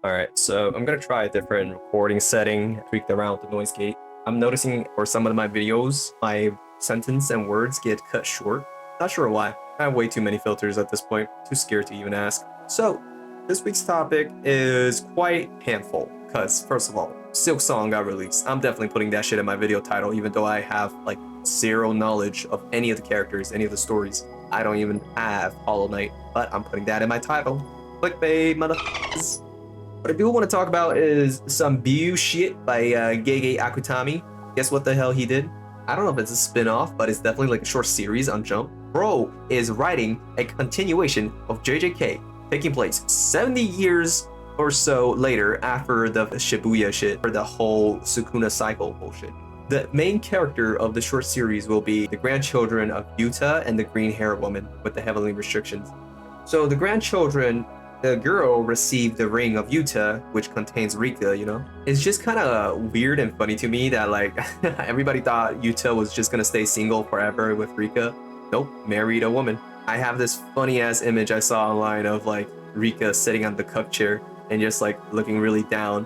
Alright, so I'm gonna try a different recording setting, tweak around the noise gate. I'm noticing for some of my videos, my sentence and words get cut short. Not sure why. I have way too many filters at this point, too scared to even ask. So, this week's topic is quite handful, because first of all, Silksong got released. I'm definitely putting that shit in my video title, even though I have like zero knowledge of any of the characters, any of the stories. I don't even have Hollow Knight, but I'm putting that in my title. Clickbait, motherfuckers. What I do want to talk about is some BU shit by Gege Akutami. Guess what the hell he did? I don't know if it's a spin-off, but it's definitely like a short series on Jump. Bro is writing a continuation of JJK, taking place 70 years or so later after the Shibuya shit, or the whole Sukuna cycle bullshit. The main character of the short series will be the grandchildren of Yuta and the green-haired woman with the heavenly restrictions. So the grandchildren, the girl received the ring of Yuta, which contains Rika, you know? It's just kind of weird and funny to me that like everybody thought Yuta was just gonna stay single forever with Rika. Nope, married a woman. I have this funny ass image I saw online of like Rika sitting on the cup chair and just like looking really down.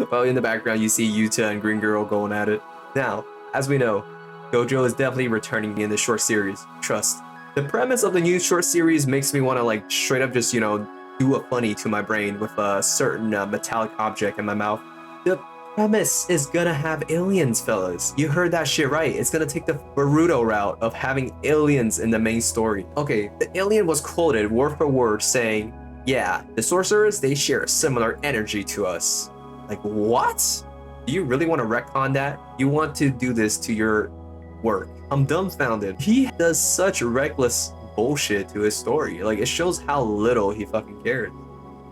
While in the background you see Yuta and Green Girl going at it. Now, as we know, Gojo is definitely returning in the short series, trust. The premise of the new short series makes me want to like straight up just, you know, do a funny to my brain with a certain metallic object in my mouth. The premise is gonna have aliens, fellas. You heard that shit right. It's gonna take the Boruto route of having aliens in the main story. Okay, the alien was quoted word for word saying, yeah, the sorcerers, they share a similar energy to us. Like, what? Do you really want to retcon that? You want to do this to your work? I'm dumbfounded. He does such reckless bullshit to his story. Like, it shows how little he fucking cared.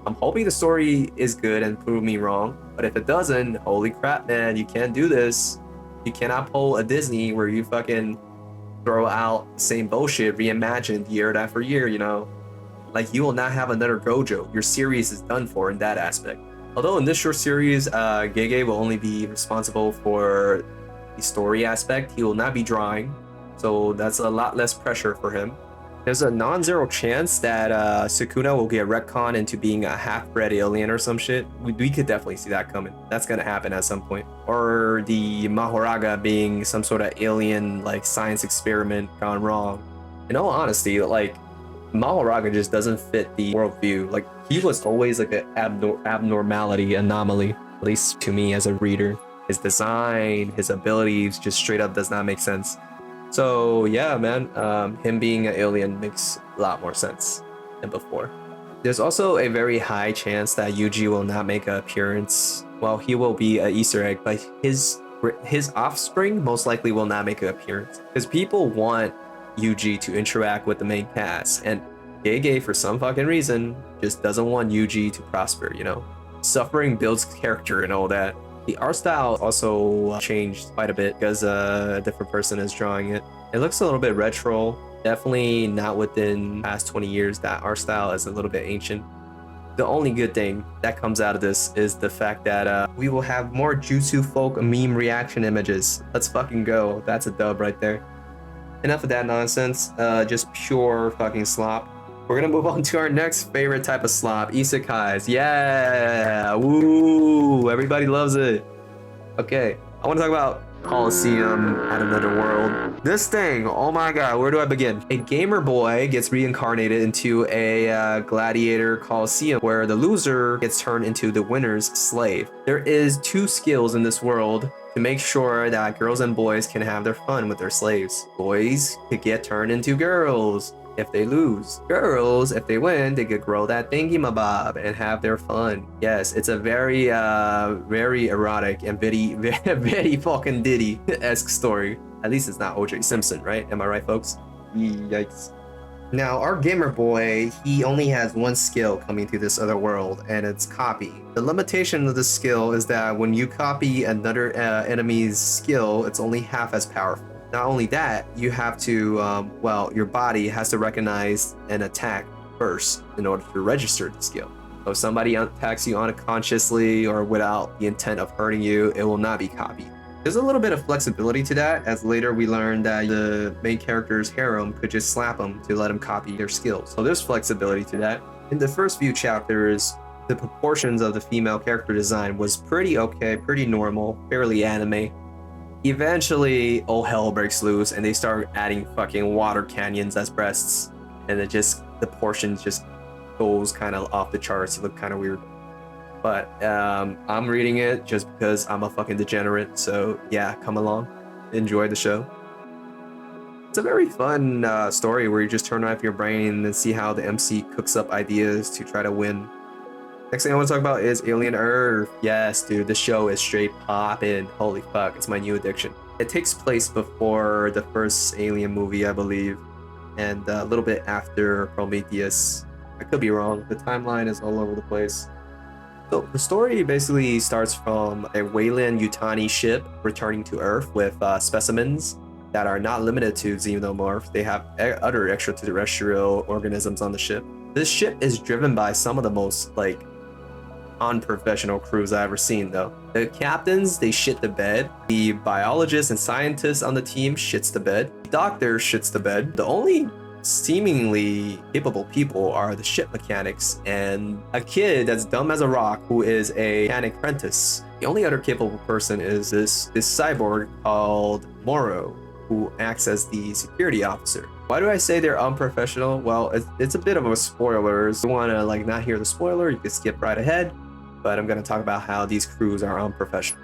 I'm hoping the story is good and prove me wrong, but if it doesn't, holy crap, man, you can't do this. You cannot pull a Disney where you fucking throw out the same bullshit reimagined year after year, you know? Like, you will not have another Gojo. Your series is done for in that aspect. Although in this short series, Gege will only be responsible for the story aspect. He will not be drawing, so that's a lot less pressure for him. There's a non-zero chance that Sukuna will get retconned into being a half-bred alien or some shit. We could definitely see that coming. That's gonna happen at some point. Or the Mahoraga being some sort of alien like science experiment gone wrong. In all honesty, like Mahoraga just doesn't fit the worldview. Like, he was always like an abnormality, anomaly, at least to me as a reader. His design, his abilities just straight up does not make sense. So yeah, man, him being an alien makes a lot more sense than before. There's also a very high chance that Yuji will not make an appearance. Well, he will be an Easter egg, but his offspring most likely will not make an appearance. Because people want Yuji to interact with the main cast, and Gege, for some fucking reason, just doesn't want Yuji to prosper, you know? Suffering builds character and all that. The art style also changed quite a bit because a different person is drawing it. It looks a little bit retro, definitely not within the past 20 years. That art style is a little bit ancient. The only good thing that comes out of this is the fact that we will have more Jutsu folk meme reaction images. Let's fucking go. That's a dub right there. Enough of that nonsense, just pure fucking slop. We're gonna move on to our next favorite type of slop, isekais. Yeah, woo, everybody loves it. Okay, I wanna talk about Colosseum at Another World. This thing, oh my god, where do I begin? A gamer boy gets reincarnated into a gladiator Colosseum where the loser gets turned into the winner's slave. There is 2 skills in this world to make sure that girls and boys can have their fun with their slaves. Boys could get turned into girls if they lose. Girls, if they win, they could grow that thingy-mabob and have their fun. Yes, it's a very, very erotic and very, very fucking Diddy-esque story. At least it's not O.J. Simpson, right? Am I right, folks? Yikes. Now, our gamer boy, he only has 1 skill coming to this other world, and it's copy. The limitation of this skill is that when you copy another enemy's skill, it's only half as powerful. Not only that, you have to, well, your body has to recognize an attack first in order to register the skill. So if somebody attacks you unconsciously or without the intent of hurting you, it will not be copied. There's a little bit of flexibility to that, as later we learned that the main character's harem could just slap them to let them copy their skills. So there's flexibility to that. In the first few chapters, the proportions of the female character design was pretty okay, pretty normal, fairly anime. Eventually, all hell breaks loose, and they start adding fucking water canyons as breasts, and the portion just goes kind of off the charts. It looked kind of weird. But I'm reading it just because I'm a fucking degenerate. So yeah, come along, enjoy the show. It's a very fun story where you just turn off your brain and see how the MC cooks up ideas to try to win. Next thing I want to talk about is Alien Earth. Yes, dude, this show is straight poppin'. Holy fuck, it's my new addiction. It takes place before the first Alien movie, I believe, and a little bit after Prometheus. I could be wrong. The timeline is all over the place. So the story basically starts from a Weyland-Yutani ship returning to Earth with specimens that are not limited to xenomorph. They have other extraterrestrial organisms on the ship. This ship is driven by some of the most unprofessional crews I've ever seen, though. The captains, they shit the bed. The biologists and scientists on the team shits the bed. The doctor shits the bed. The only seemingly capable people are the ship mechanics and a kid that's dumb as a rock who is a mechanic apprentice. The only other capable person is this cyborg called Moro, who acts as the security officer. Why do I say they're unprofessional? Well, it's a bit of a spoiler. So if you want to not hear the spoiler, you can skip right ahead. But I'm going to talk about how these crews are unprofessional.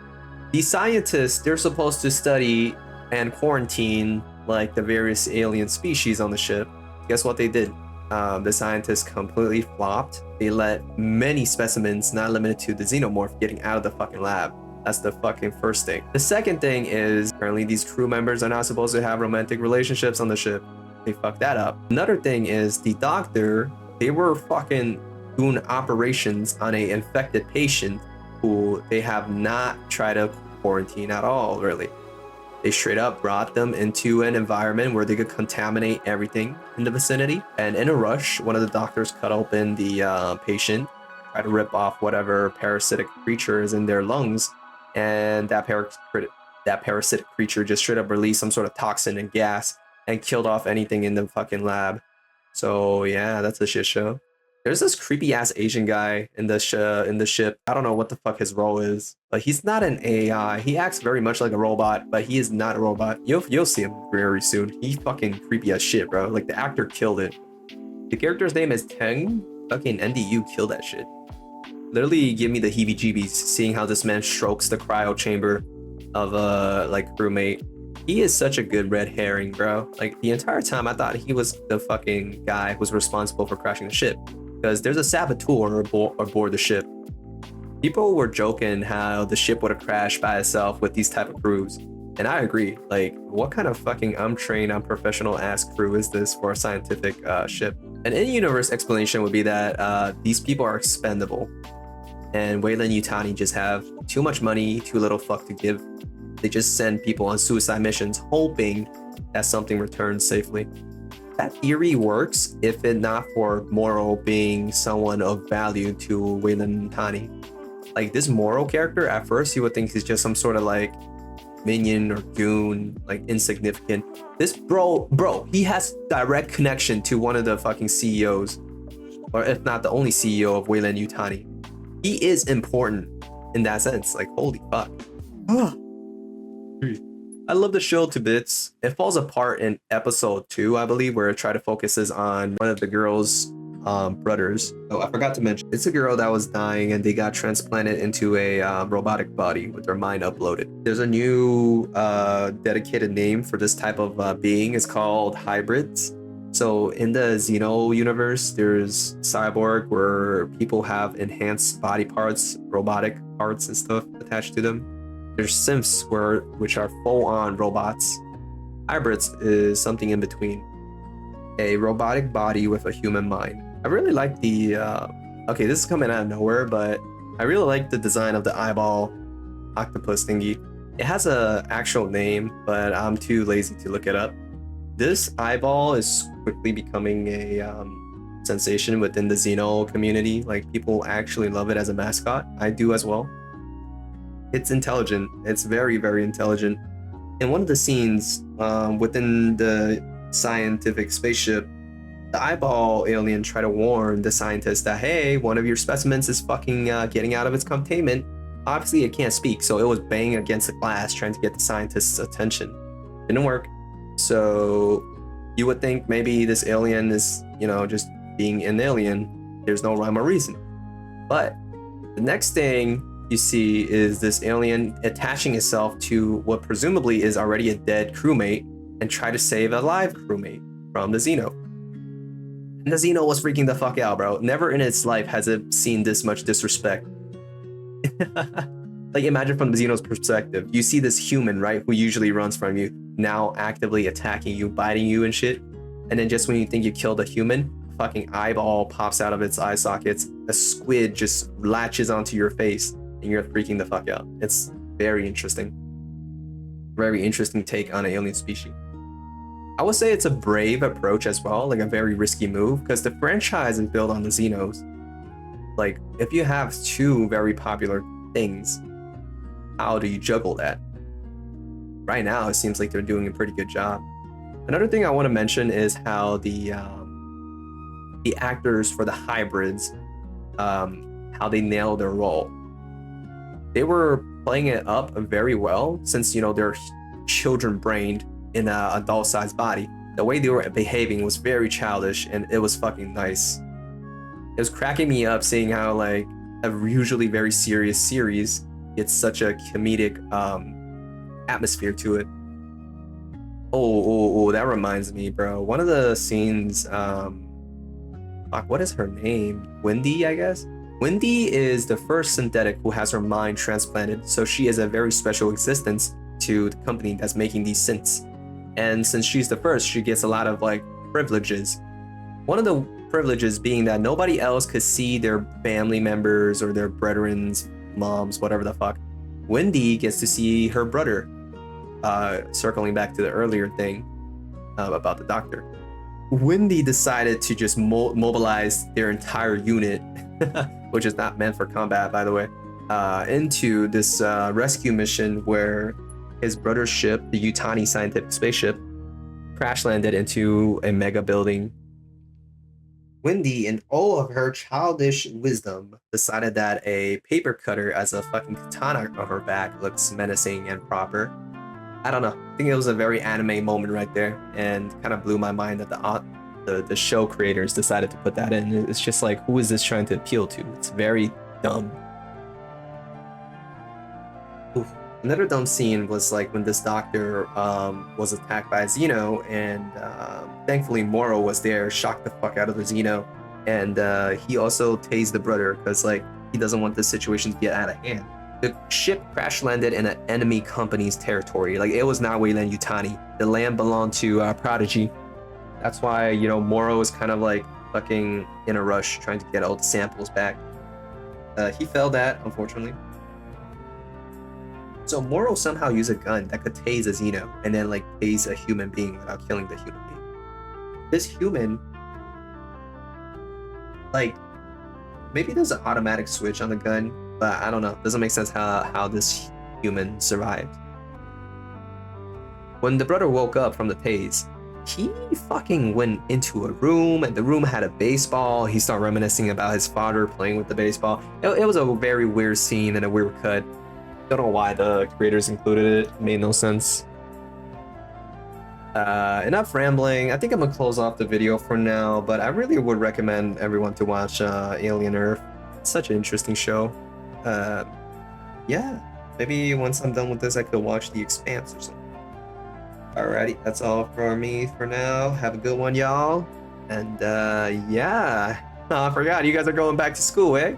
These scientists, they're supposed to study and quarantine the various alien species on the ship. Guess what they did? The scientists completely flopped. They let many specimens, not limited to the xenomorph, getting out of the fucking lab. That's the fucking first thing. The second thing is apparently these crew members are not supposed to have romantic relationships on the ship. They fucked that up. Another thing is the doctor, they were fucking doing operations on a infected patient who they have not tried to quarantine at all, really. They straight up brought them into an environment where they could contaminate everything in the vicinity. And in a rush, one of the doctors cut open the patient, tried to rip off whatever parasitic creature is in their lungs, and that parasitic creature just straight up released some sort of toxin and gas and killed off anything in the fucking lab. So yeah, that's a shit show. There's this creepy ass Asian guy in the ship. I don't know what the fuck his role is, but he's not an AI. He acts very much like a robot, but he is not a robot. You'll see him very soon. He's fucking creepy as shit, bro. The actor killed it. The character's name is Teng. Fucking NDU killed that shit. Literally give me the heebie-jeebies seeing how this man strokes the cryo chamber of a crewmate. He is such a good red herring, bro. The entire time I thought he was the fucking guy who was responsible for crashing the ship, because there's a saboteur aboard the ship. People were joking how the ship would have crashed by itself with these type of crews, and I agree. What kind of fucking untrained, unprofessional ass crew is this for a scientific ship? An in-universe explanation would be that these people are expendable, and Weyland-Yutani just have too much money, too little fuck to give. They just send people on suicide missions hoping that something returns safely. That theory works if it not for Moro being someone of value to Weyland-Yutani. This Moro character, at first you would think he's just some sort of minion or goon, insignificant. This bro, he has direct connection to one of the fucking CEOs, or if not the only CEO of Weyland-Yutani. He is important in that sense. Holy fuck. I love the show to bits. It falls apart in episode 2, I believe, where it try to focuses on one of the girl's brothers. Oh, I forgot to mention, it's a girl that was dying and they got transplanted into a robotic body with their mind uploaded. There's a new dedicated name for this type of being. It's called hybrids. So in the Xeno universe, there's Cyborg, where people have enhanced body parts, robotic parts and stuff attached to them. There's Synths, which are full-on robots. Hybrids is something in between. A robotic body with a human mind. I really like the... okay, this is coming out of nowhere, but I really like the design of the eyeball octopus thingy. It has an actual name, but I'm too lazy to look it up. This eyeball is quickly becoming a sensation within the Xeno community. People actually love it as a mascot. I do as well. It's intelligent. It's very, very intelligent. In one of the scenes within the scientific spaceship, the eyeball alien try to warn the scientists that, hey, one of your specimens is fucking getting out of its containment. Obviously, it can't speak, so it was banging against the glass trying to get the scientists' attention. Didn't work. So you would think maybe this alien is, just being an alien. There's no rhyme or reason. But the next thing you see is this alien attaching itself to what presumably is already a dead crewmate and try to save a live crewmate from the Xeno. And the Xeno was freaking the fuck out, bro. Never in its life has it seen this much disrespect. Like, imagine from the Xeno's perspective, you see this human, right, who usually runs from you, now actively attacking you, biting you and shit. And then just when you think you killed a human, a fucking eyeball pops out of its eye sockets, a squid just latches onto your face, and you're freaking the fuck out. It's very interesting. Very interesting take on an alien species. I would say it's a brave approach as well, like a very risky move, because the franchise is built on the Xenos. Like, if you have two very popular things, how do you juggle that? Right now, it seems like they're doing a pretty good job. Another thing I want to mention is how the actors for the hybrids, how they nailed their role. They were playing it up very well, since they're children-brained in an adult-sized body. The way they were behaving was very childish, and it was fucking nice. It was cracking me up seeing how like a usually very serious series gets such a comedic atmosphere to it. Oh, that reminds me, bro. One of the scenes, fuck, what is her name? Wendy, I guess? Wendy is the first synthetic who has her mind transplanted, so she is a very special existence to the company that's making these synths. And since she's the first, she gets a lot of like privileges. One of the privileges being that nobody else could see their family members or their brethren's moms, whatever the fuck. Wendy gets to see her brother, circling back to the earlier thing about the doctor. Wendy decided to just mobilize their entire unit, which is not meant for combat, by the way, into this rescue mission where his brother's ship, the Yutani scientific spaceship, crash landed into a mega building. Wendy, in all of her childish wisdom, decided that a paper cutter as a fucking katana on her back looks menacing and proper. I don't know. I think it was a very anime moment right there, and kind of blew my mind that the show creators decided to put that in. It's just like, who is this trying to appeal to? It's very dumb. Oof. Another dumb scene was like when this doctor was attacked by a Xeno, and thankfully Moro was there, shocked the fuck out of the Xeno, and he also tased the brother because like he doesn't want this situation to get out of hand. The ship crash landed in an enemy company's territory. Like, it was not Wayland Yutani. The land belonged to Prodigy. That's why Moro is kind of like fucking in a rush trying to get all the samples back. He failed that, unfortunately. So Moro somehow used a gun that could tase a Xeno and then like tase a human being without killing the human being. This human, like, maybe there's an automatic switch on the gun, but I don't know. It doesn't make sense how this human survived. When the brother woke up from the tase, he fucking went into a room, and the room had a baseball. He started reminiscing about his father playing with the baseball. It was a very weird scene and a weird cut. Don't know why the creators included it. It made no sense. Enough rambling. I think I'm gonna close off the video for now, but I really would recommend everyone to watch Alien Earth. It's such an interesting show. Yeah, maybe once I'm done with this, I could watch The Expanse or something. Alrighty, that's all for me for now. Have a good one, y'all. And yeah, I forgot, you guys are going back to school, eh?